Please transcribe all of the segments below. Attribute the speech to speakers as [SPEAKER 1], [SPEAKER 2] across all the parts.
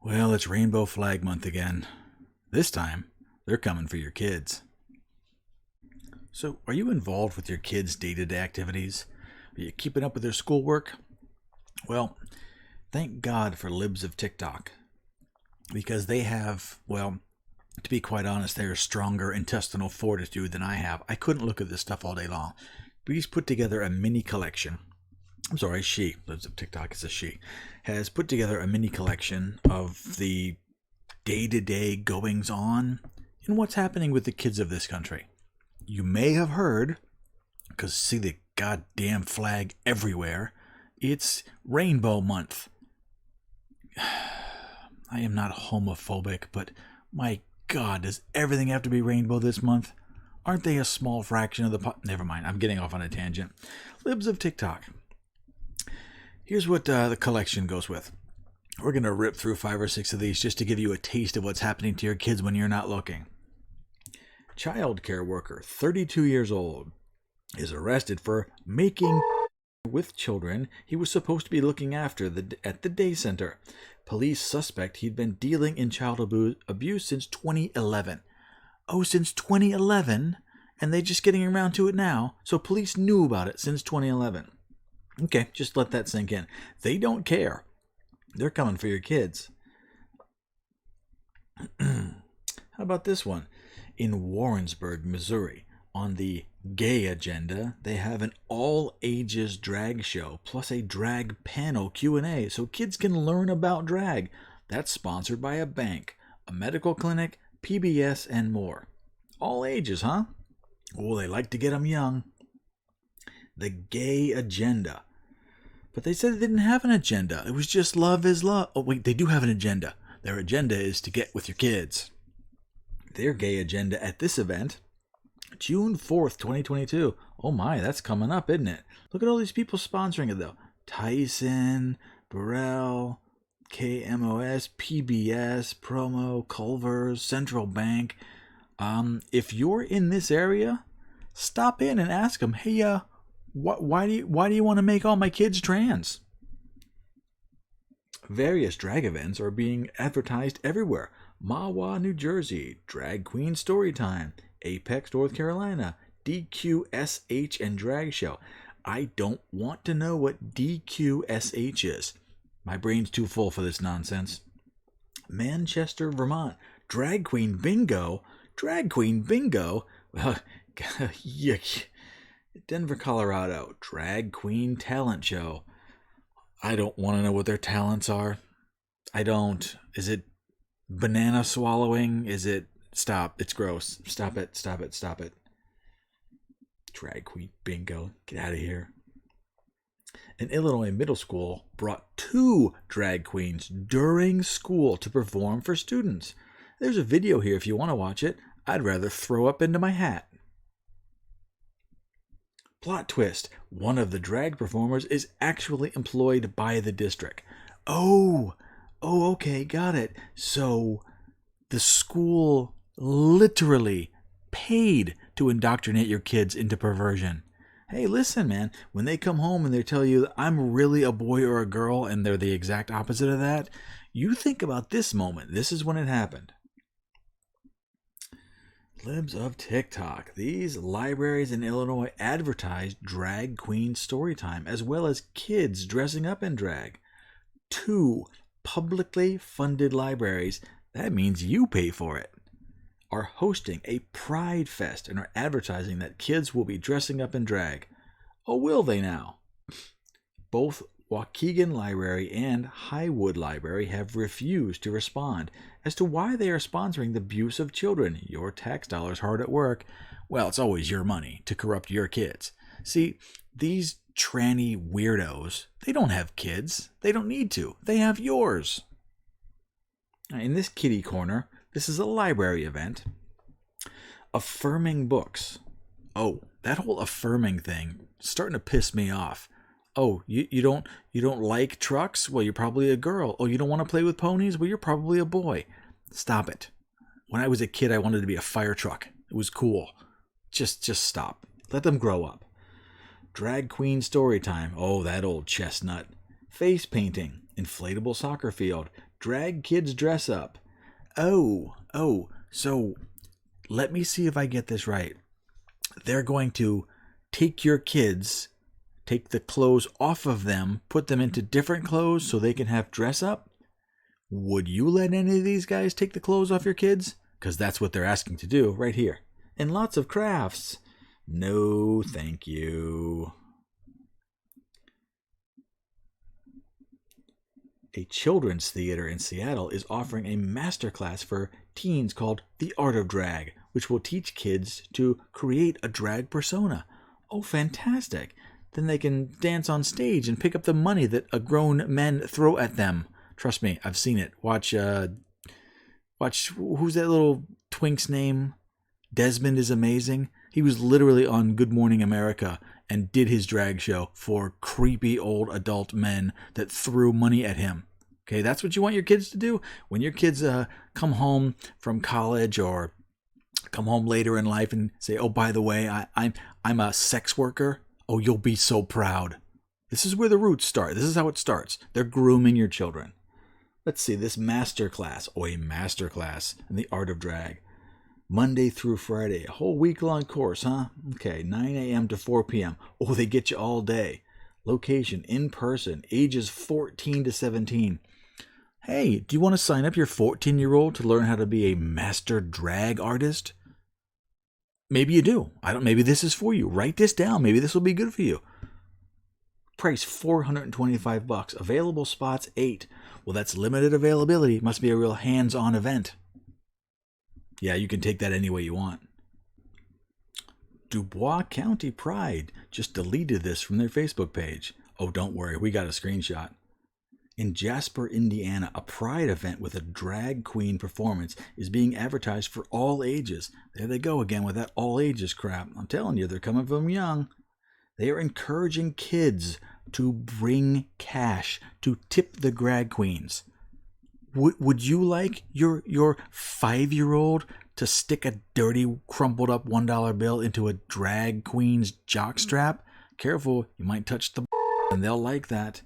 [SPEAKER 1] Well, it's Rainbow Flag Month again. This time, they're coming for your kids. So, are you involved with your kids' day-to-day activities? Are you keeping up with their schoolwork? Well, thank God for libs of TikTok. Because they have, well, to be quite honest, they're stronger intestinal fortitude than I have. I couldn't look at this stuff all day long. But he's put together a mini collection. I'm sorry, she, lives of TikTok is a she, has put together a mini collection of the day-to-day goings-on and what's happening with the kids of this country. You may have heard, because see the goddamn flag everywhere, it's Rainbow Month. I am not homophobic, but my God, does everything have to be rainbow this month? Aren't they a small fraction of the Never mind, I'm getting off on a tangent. Libs of TikTok. Here's what the collection goes with. We're going to rip through 5 or 6 of these just to give you a taste of what's happening to your kids when you're not looking. Child care worker, 32 years old, is arrested for making with children he was supposed to be looking after at the day center. Police suspect he'd been dealing in child abuse since 2011. Oh, since 2011? And they're just getting around to it now? So police knew about it since 2011. Okay, just let that sink in. They don't care. They're coming for your kids. How about this one? In Warrensburg, Missouri, on the gay agenda, they have an all-ages drag show, plus a drag panel Q&A, so kids can learn about drag. That's sponsored by a bank, a medical clinic, PBS, and more. All ages, huh? Oh, they like to get them young. The gay agenda. But they said they didn't have an agenda. It was just love is love. Oh, wait, they do have an agenda. Their agenda is to get with your kids. Their gay agenda at this event, June 4th, 2022. Oh my, that's coming up, isn't it? Look at all these people sponsoring it, though. Tyson, Burrell, KMOS, PBS, Promo, Culver's, Central Bank. If you're in this area, stop in and ask them, hey, why do you want to make all my kids trans? Various drag events are being advertised everywhere. Mahwah, New Jersey, Drag Queen Storytime, Apex, North Carolina, DQSH and Drag Show. I don't want to know what DQSH is. My brain's too full for this nonsense. Manchester, Vermont, Drag Queen Bingo. Drag Queen Bingo? Well, yuck. Denver, Colorado, Drag Queen Talent Show. I don't want to know what their talents are. I don't. Is it banana swallowing? Is it... Stop. It's gross. Stop it. Stop it. Stop it. Drag Queen Bingo. Get out of here. An Illinois middle school brought 2 drag queens during school to perform for students. There's a video here if you want to watch it. I'd rather throw up into my hat. Plot twist. One of the drag performers is actually employed by the district. Oh, okay, got it. So the school literally paid to indoctrinate your kids into perversion. Hey, listen, man, when they come home and they tell you, I'm really a boy or a girl, and they're the exact opposite of that, you think about this moment. This is when it happened. Libs of TikTok. These libraries in Illinois advertise drag queen storytime, as well as kids dressing up in drag. 2 publicly funded libraries, that means you pay for it, are hosting a Pride Fest and are advertising that kids will be dressing up in drag. Oh, will they now? Both Waukegan Library and Highwood Library have refused to respond as to why they are sponsoring the abuse of children. Your tax dollars hard at work. Well, it's always your money to corrupt your kids. See, these tranny weirdos, they don't have kids. They don't need to. They have yours. In this kitty corner, this is a library event. Affirming books. Oh, that whole affirming thing is starting to piss me off. Oh, you don't like trucks? Well, you're probably a girl. Oh, you don't want to play with ponies? Well, you're probably a boy. Stop it. When I was a kid, I wanted to be a fire truck. It was cool. Just stop. Let them grow up. Drag queen story time. Oh, that old chestnut. Face painting. inflatable soccer field, drag kids dress up. So let me see if I get this right. They're going to take your kids, take the clothes off of them, put them into different clothes so they can have dress up. Would you let any of these guys take the clothes off your kids? Because that's what they're asking to do right here. And lots of crafts. No, thank you. A children's theater in Seattle is offering a masterclass for teens called The Art of Drag, which will teach kids to create a drag persona. Oh, fantastic. Then they can dance on stage and pick up the money that grown men throw at them. Trust me, I've seen it. Watch, who's that little twink's name? Desmond is Amazing. He was literally on Good Morning America and did his drag show for creepy old adult men that threw money at him. Okay, that's what you want your kids to do? When your kids come home from college or come home later in life and say, oh, by the way, I'm a sex worker. Oh, you'll be so proud. This is where the roots start. This is how it starts. They're grooming your children. Let's see, this masterclass. Oh, a masterclass in the art of drag. Monday through Friday, a whole week-long course, huh? Okay, 9 a.m. to 4 p.m. Oh, they get you all day. Location, in person, ages 14 to 17. Hey, do you want to sign up your 14-year-old to learn how to be a master drag artist? Maybe you do. Maybe this is for you. Write this down. Maybe this will be good for you. Price $425. Available spots 8. Well, that's limited availability. Must be a real hands-on event. Yeah, you can take that any way you want. Dubois County Pride just deleted this from their Facebook page. Oh, don't worry. We got a screenshot. In Jasper, Indiana, a pride event with a drag queen performance is being advertised for all ages. There they go again with that all ages crap. I'm telling you, they're coming from young. They are encouraging kids to bring cash to tip the drag queens. Would you like your 5-year-old to stick a dirty, crumpled up $1 bill into a drag queen's jockstrap? Careful, you might touch the and they'll like that.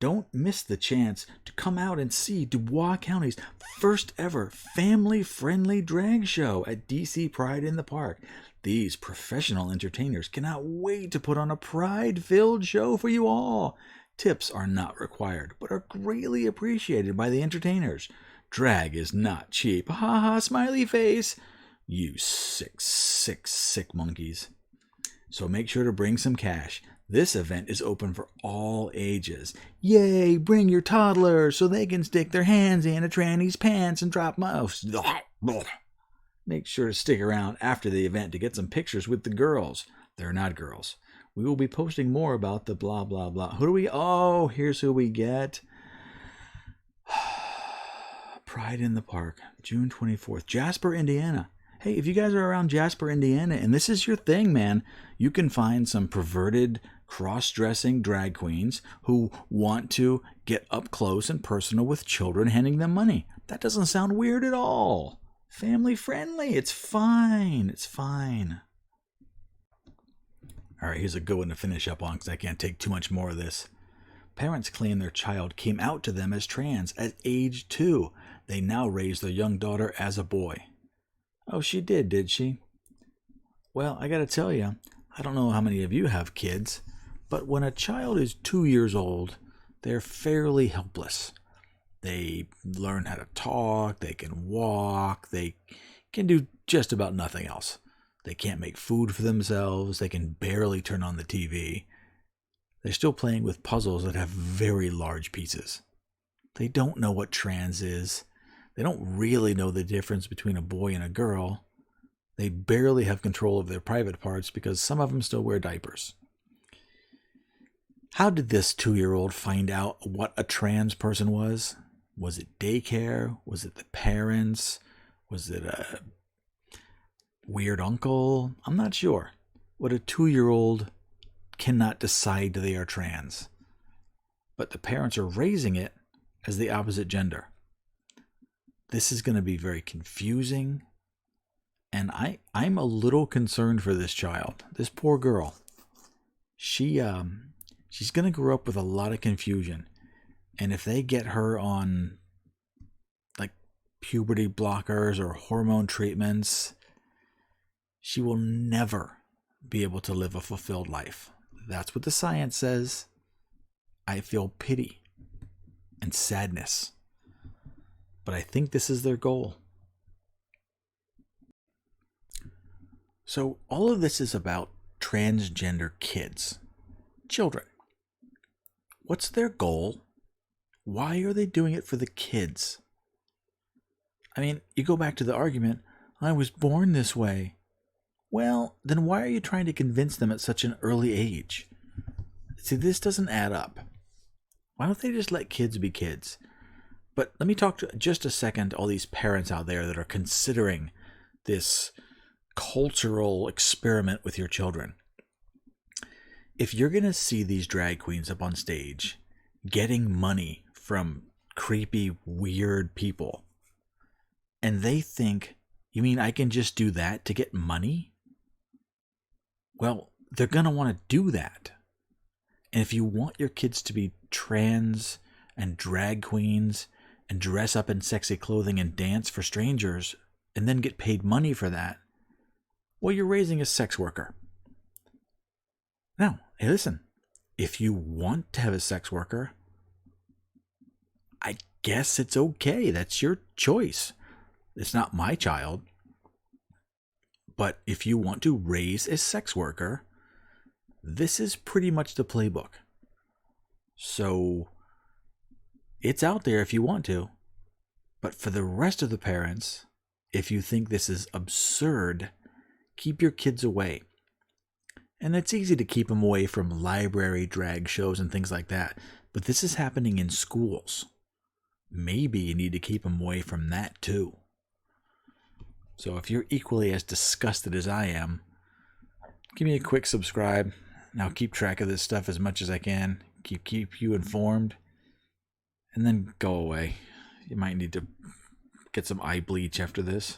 [SPEAKER 1] Don't miss the chance to come out and see Dubois County's first ever family-friendly drag show at DC Pride in the Park. These professional entertainers cannot wait to put on a pride-filled show for you all. Tips are not required, but are greatly appreciated by the entertainers. Drag is not cheap. Ha ha, smiley face. You sick monkeys. So make sure to bring some cash. This event is open for all ages. Yay, bring your toddlers so they can stick their hands in a tranny's pants and drop mouths. Make sure to stick around after the event to get some pictures with the girls. They're not girls. We will be posting more about the blah, blah, blah. Here's who we get. Pride in the Park, June 24th, Jasper, Indiana. Hey, if you guys are around Jasper, Indiana, and this is your thing, man, you can find some perverted, cross-dressing drag queens who want to get up close and personal with children handing them money. That doesn't sound weird at all. Family friendly. It's fine. It's fine. All right, here's a good one to finish up on because I can't take too much more of this. Parents claim their child came out to them as trans at age 2. They now raise their young daughter as a boy. Oh, she did she? Well, I got to tell you, I don't know how many of you have kids, but when a child is 2 years old, they're fairly helpless. They learn how to talk, they can walk, they can do just about nothing else. They can't make food for themselves, they can barely turn on the TV. They're still playing with puzzles that have very large pieces. They don't know what trans is. They don't really know the difference between a boy and a girl. They barely have control of their private parts because some of them still wear diapers. How did this 2-year-old find out what a trans person was? Was it daycare? Was it the parents? Was it a weird uncle? I'm not sure. What a 2-year-old cannot decide they are trans. But the parents are raising it as the opposite gender. This is going to be very confusing. And I'm a little concerned for this child. This poor girl. She's going to grow up with a lot of confusion. And if they get her on like puberty blockers or hormone treatments, she will never be able to live a fulfilled life. That's what the science says. I feel pity and sadness. But I think this is their goal. So all of this is about transgender kids, children. What's their goal? Why are they doing it for the kids? I mean, you go back to the argument, I was born this way. Well, then why are you trying to convince them at such an early age? See, this doesn't add up. Why don't they just let kids be kids? But let me talk to just a second all these parents out there that are considering this cultural experiment with your children. If you're going to see these drag queens up on stage getting money from creepy, weird people, and they think, you mean I can just do that to get money? Well, they're going to want to do that. And if you want your kids to be trans and drag queens and dress up in sexy clothing and dance for strangers and then get paid money for that, well, you're raising a sex worker. Now, hey, listen, if you want to have a sex worker, I guess it's okay. That's your choice. It's not my child. But if you want to raise a sex worker, this is pretty much the playbook. So it's out there if you want to. But for the rest of the parents, if you think this is absurd, keep your kids away. And it's easy to keep them away from library drag shows and things like that. But this is happening in schools. Maybe you need to keep them away from that too. So if you're equally as disgusted as I am, give me a quick subscribe. And I'll keep track of this stuff as much as I can. Keep you informed. And then go away. You might need to get some eye bleach after this.